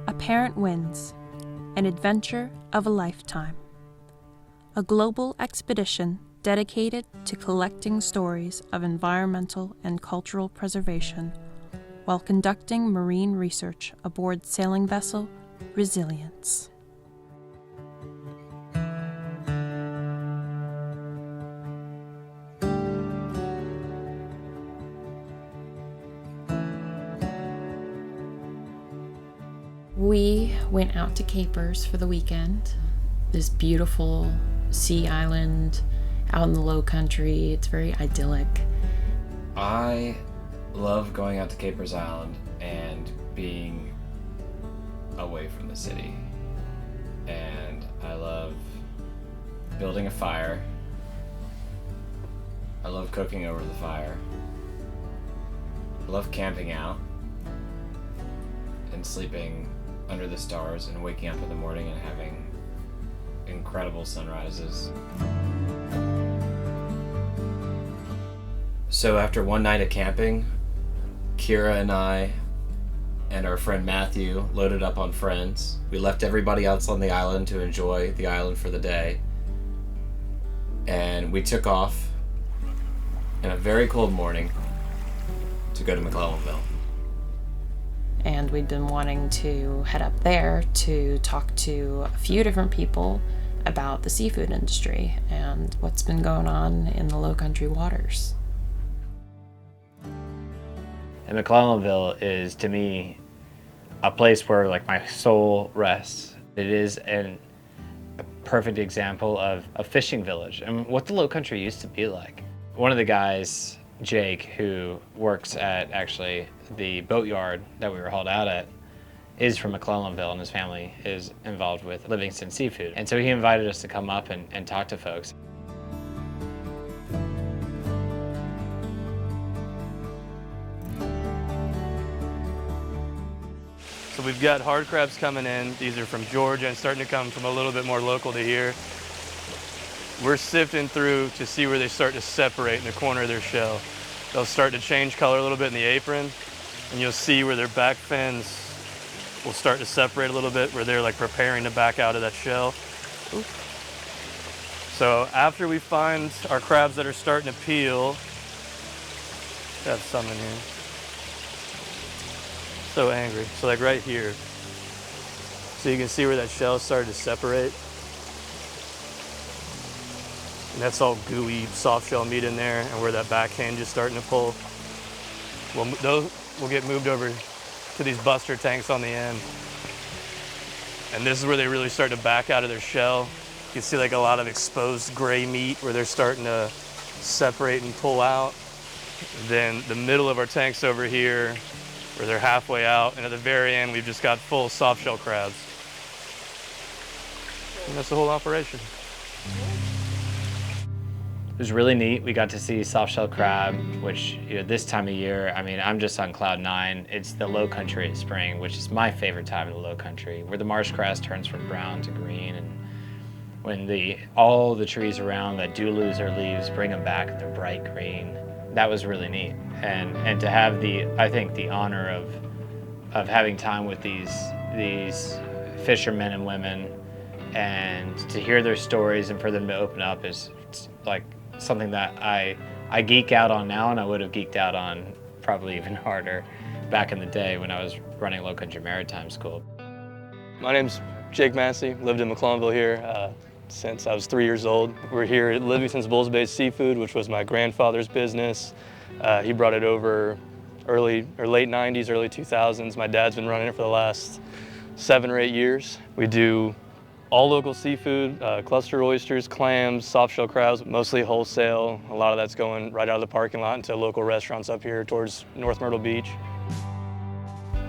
A Parent Wins, an adventure of a lifetime. A global expedition dedicated to collecting stories of environmental and cultural preservation while conducting marine research aboard sailing vessel Resilience. We went out to Capers for the weekend. This beautiful sea island out in the low country. It's very idyllic. I love going out to Capers Island and being away from the city. And I love building a fire. I love cooking over the fire. I love camping out and sleeping under the stars and waking up in the morning and having incredible sunrises. So after one night of camping, Kira and I and our friend Matthew loaded up on friends. We left everybody else on the island to enjoy the island for the day. And we took off in a very cold morning to go to McClellanville. And we'd been wanting to head up there to talk to a few different people about the seafood industry and what's been going on in the low country waters. And McClellanville is, to me, a place where like my soul rests. It is a perfect example of a fishing village and what the low country used to be like. One of the guys, Jake, who works at actually the boatyard that we were hauled out at, is from McClellanville, and his family is involved with Livingston Seafood. And so he invited us to come up and talk to folks. So we've got hard crabs coming in. These are from Georgia and starting to come from a little bit more local to here. We're sifting through to see where they start to separate in the corner of their shell. They'll start to change color a little bit in the apron, and you'll see where their back fins will start to separate a little bit, where they're like preparing to back out of that shell. Ooh. So after we find our crabs that are starting to peel, got some in here. So angry. So like right here. So you can see where that shell started to separate. And that's all gooey, soft shell meat in there, and where that back hinge is starting to pull. Well, those will get moved over to these buster tanks on the end. And this is where they really start to back out of their shell. You can see like a lot of exposed gray meat where they're starting to separate and pull out. Then the middle of our tanks over here, where they're halfway out, and at the very end, we've just got full soft shell crabs. And that's the whole operation. It was really neat. We got to see softshell crab, which, you know, this time of year, I mean, I'm just on cloud 9. It's the low country at spring, which is my favorite time in the low country, where the marsh grass turns from brown to green, and when all the trees around that do lose their leaves bring them back and they're bright green. That was really neat. And to have I think the honor of having time with these fishermen and women, and to hear their stories and for them to open up is like something that I geek out on now, and I would have geeked out on probably even harder back in the day when I was running Low Country Maritime School. My name's Jake Massey, lived in McClellanville here since I was 3 years old. We're here at Livingston's Bulls Bay Seafood, which was my grandfather's business. He brought it over late 90s, early 2000s. My dad's been running it for the last 7 or 8 years. We do all local seafood, cluster oysters, clams, soft-shell crabs, mostly wholesale. A lot of that's going right out of the parking lot into local restaurants up here towards North Myrtle Beach.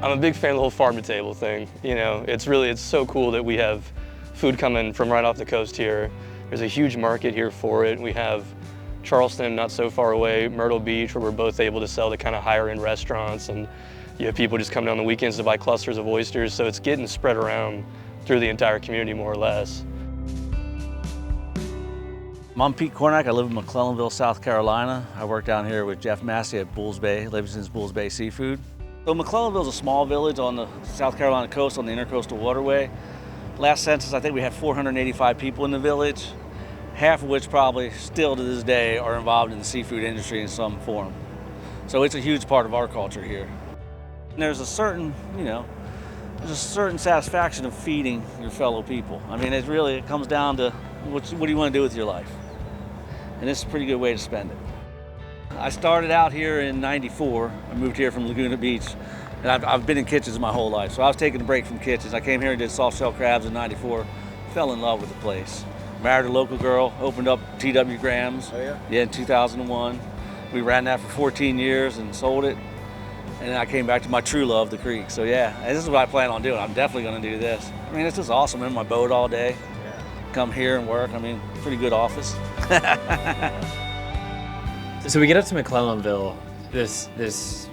I'm a big fan of the whole farm-to-table thing. You know, it's so cool that we have food coming from right off the coast here. There's a huge market here for it. We have Charleston, not so far away, Myrtle Beach, where we're both able to sell to kind of higher-end restaurants, and you have people just coming on the weekends to buy clusters of oysters, so it's getting spread around through the entire community, more or less. I'm Pete Cornack. I live in McClellanville, South Carolina. I work down here with Jeff Massey at Bulls Bay, Livingston's Bulls Bay Seafood. So McClellanville is a small village on the South Carolina coast on the Intercoastal Waterway. Last census, I think we had 485 people in the village, half of which probably still to this day are involved in the seafood industry in some form. So it's a huge part of our culture here. And there's a certain, there's a certain satisfaction of feeding your fellow people. I mean, it comes down to what do you want to do with your life? And this is a pretty good way to spend it. I started out here in '94. I moved here from Laguna Beach, and I've been in kitchens my whole life. So I was taking a break from kitchens. I came here and did soft shell crabs in '94, fell in love with the place. Married a local girl, opened up T.W. Graham's in 2001. We ran that for 14 years and sold it. And then I came back to my true love, the creek. So yeah, and this is what I plan on doing. I'm definitely gonna do this. I mean, it's just awesome. I'm in my boat all day. Come here and work. I mean, pretty good office. So we get up to McClellanville, this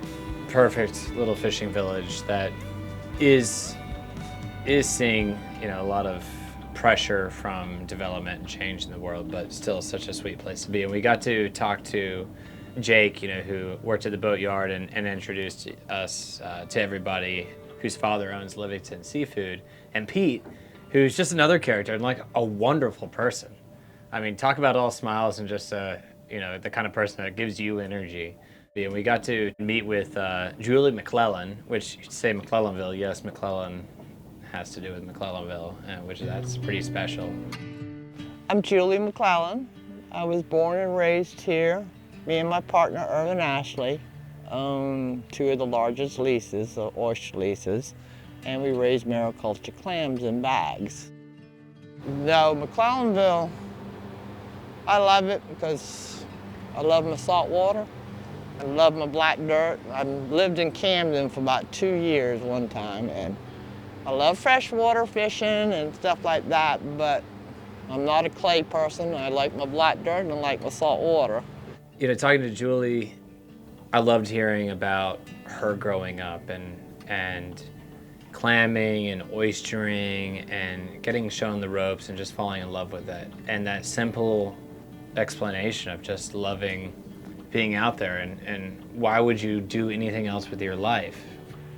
perfect little fishing village that is seeing, a lot of pressure from development and change in the world, but still such a sweet place to be. And we got to talk to Jake, who worked at the boatyard and introduced us to everybody, whose father owns Livingston Seafood, and Pete, who's just another character and like a wonderful person. I mean, talk about all smiles and just the kind of person that gives you energy. And we got to meet with Julie McClellan, which you say McClellanville, yes, McClellan has to do with McClellanville, which that's pretty special. I'm Julie McClellan. I was born and raised here. Me and my partner, Irvin Ashley, own two of the largest leases, the oyster leases, and we raise mariculture clams in bags. No, McClellanville, I love it because I love my salt water. I love my black dirt. I lived in Camden for about 2 years one time, and I love freshwater fishing and stuff like that, but I'm not a clay person. I like my black dirt and I like my salt water. Talking to Julie, I loved hearing about her growing up and clamming and oystering and getting shown the ropes and just falling in love with it. And that simple explanation of just loving being out there and why would you do anything else with your life?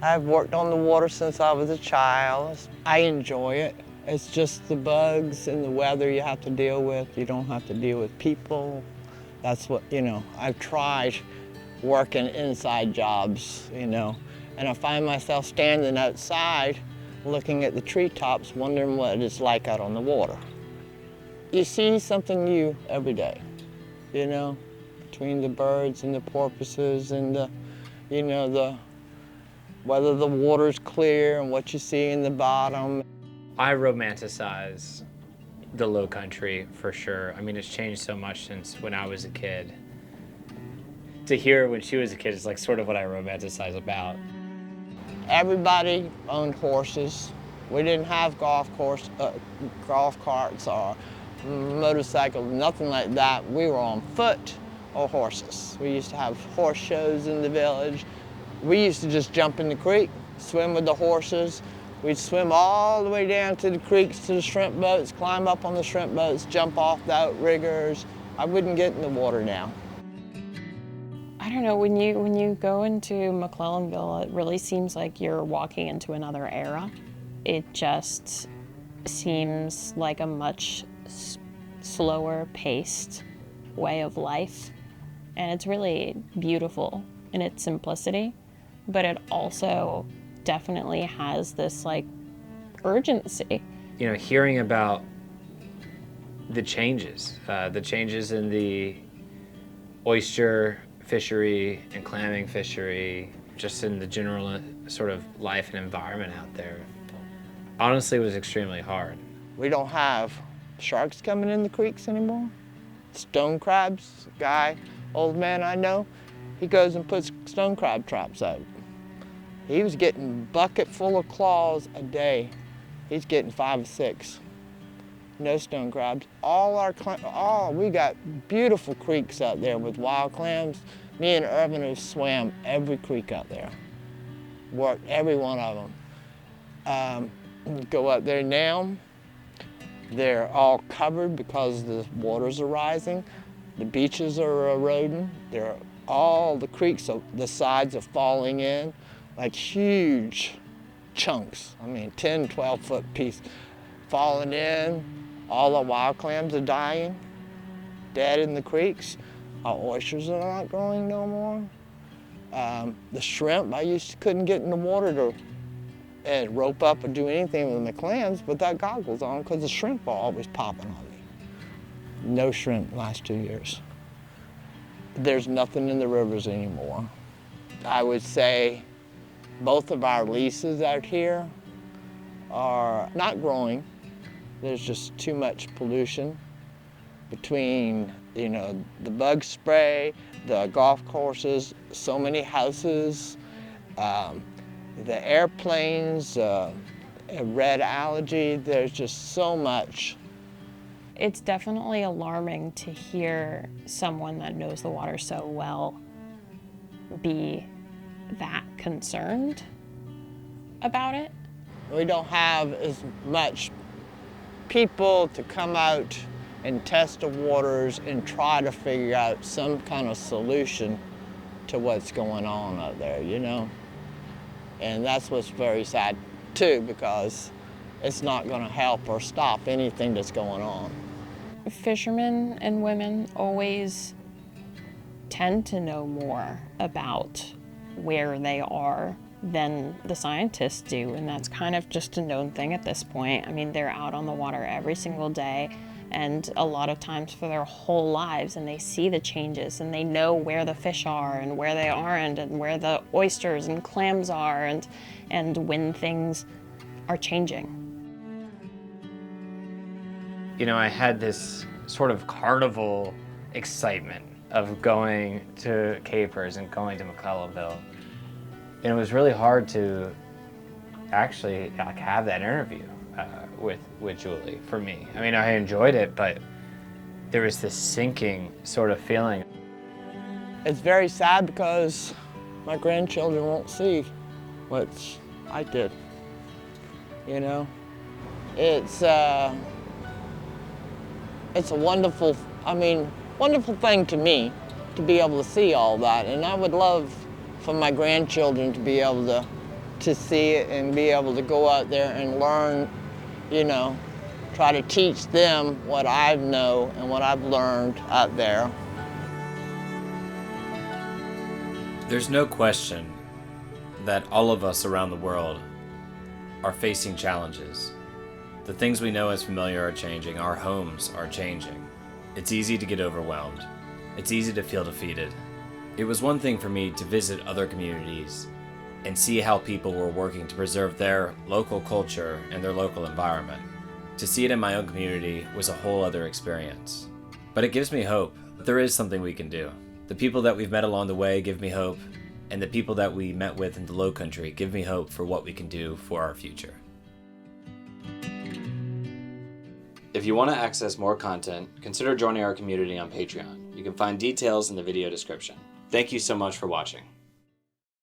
I've worked on the water since I was a child. I enjoy it. It's just the bugs and the weather you have to deal with. You don't have to deal with people. That's what, I've tried working inside jobs, and I find myself standing outside looking at the treetops, wondering what it's like out on the water. You see something new every day, between the birds and the porpoises and whether the water's clear and what you see in the bottom. I romanticize the low country for sure. I mean, it's changed so much since when I was a kid. To hear when she was a kid is like sort of what I romanticize about. Everybody owned horses. We didn't have golf carts or motorcycles, nothing like that. We were on foot or horses. We used to have horse shows in the village. We used to just jump in the creek, swim with the horses. We'd swim all the way down to the creeks to the shrimp boats, climb up on the shrimp boats, jump off the outriggers. I wouldn't get in the water now. I don't know, when you go into McClellanville, it really seems like you're walking into another era. It just seems like a much slower paced way of life. And it's really beautiful in its simplicity, but it also definitely has this urgency. Hearing about the changes in the oyster fishery and clamming fishery, just in the general sort of life and environment out there, honestly was extremely hard. We don't have sharks coming in the creeks anymore. Stone crabs, old man I know, he goes and puts stone crab traps out. He was getting bucket full of claws a day. He's getting 5 or 6. No stone crabs. We got beautiful creeks out there with wild clams. Me and Irvin have swam every creek out there. Worked every one of them. Go out there now, they're all covered because the waters are rising. The beaches are eroding. All the creeks, the sides are falling in. like huge chunks. I mean, 10, 12-foot piece falling in. All the wild clams are dying, dead in the creeks. Our oysters are not growing no more. The shrimp, couldn't get in the water to rope up or do anything with McClellan's, but that goggles on because the shrimp are always popping on me. No shrimp the last 2 years. There's nothing in the rivers anymore. I would say both of our leases out here are not growing. There's just too much pollution between, the bug spray, the golf courses, so many houses, the airplanes, red algae. There's just so much. It's definitely alarming to hear someone that knows the water so well be that concerned about it. We don't have as much people to come out and test the waters and try to figure out some kind of solution to what's going on out there, And that's what's very sad too, because it's not going to help or stop anything that's going on. Fishermen and women always tend to know more about where they are than the scientists do, and that's kind of just a known thing at this point. I mean, they're out on the water every single day, and a lot of times for their whole lives, and they see the changes, and they know where the fish are and where they aren't, and where the oysters and clams are, and when things are changing. I had this sort of carnival excitement of going to Capers and going to McClellanville. And it was really hard to actually have that interview with Julie for me. I mean, I enjoyed it, but there was this sinking sort of feeling. It's very sad because my grandchildren won't see what I did. It's a wonderful thing to me to be able to see all that, and I would love for my grandchildren to be able to see it and be able to go out there and learn, try to teach them what I know and what I've learned out there. There's no question that all of us around the world are facing challenges. The things we know as familiar are changing. Our homes are changing. It's easy to get overwhelmed. It's easy to feel defeated. It was one thing for me to visit other communities and see how people were working to preserve their local culture and their local environment. To see it in my own community was a whole other experience. But it gives me hope that there is something we can do. The people that we've met along the way give me hope, and the people that we met with in the Low Country give me hope for what we can do for our future. If you want to access more content, consider joining our community on Patreon. You can find details in the video description. Thank you so much for watching.